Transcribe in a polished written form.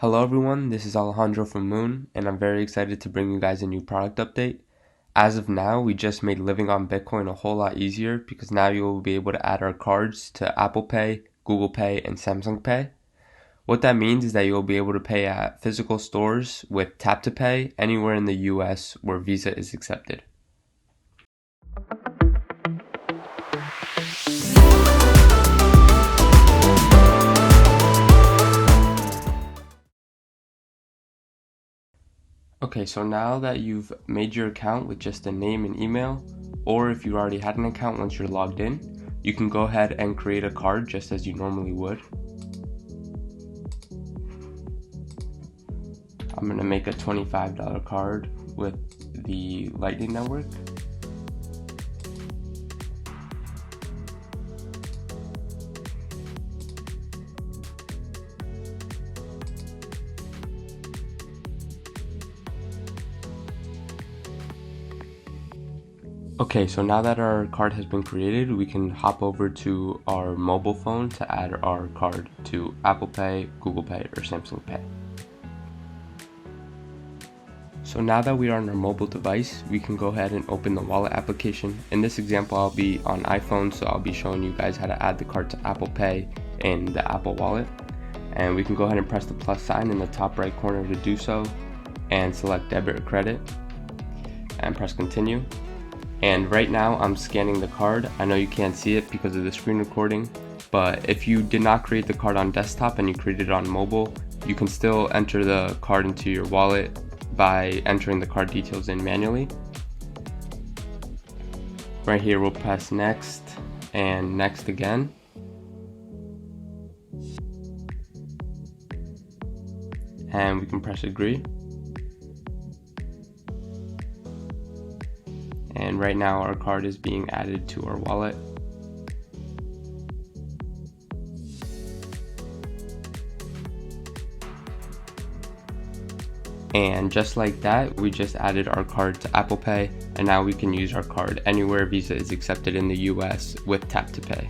Hello everyone, this is Alejandro from Moon, and I'm very excited to bring you guys a new product update. As of now, we just made living on Bitcoin a whole lot easier because now you will be able to add our cards to Apple Pay, Google Pay, and Samsung Pay. What that means is that you'll be able to pay at physical stores with Tap to Pay anywhere in the US where Visa is accepted. Okay, so now that you've made your account with just a name and email, or if you already had an account once you're logged in, you can go ahead and create a card just as you normally would. I'm going to make a $25 card with the Lightning Network. Okay, so now that our card has been created, we can hop over to our mobile phone to add our card to Apple Pay, Google Pay, or Samsung Pay. So now that we are on our mobile device, we can go ahead and open the wallet application. In this example, I'll be on iPhone, so I'll be showing you guys how to add the card to Apple Pay in the Apple Wallet. And we can go ahead and press the plus sign in the top right corner to do so, and select debit or credit, and press continue. And right now I'm scanning the card. I know you can't see it because of the screen recording, but if you did not create the card on desktop and you created it on mobile, you can still enter the card into your wallet by entering the card details in manually. Right here we'll press next and next again. And we can press agree. And right now our card is being added to our wallet. And just like that, we just added our card to Apple Pay, and now we can use our card anywhere Visa is accepted in the US with Tap to Pay.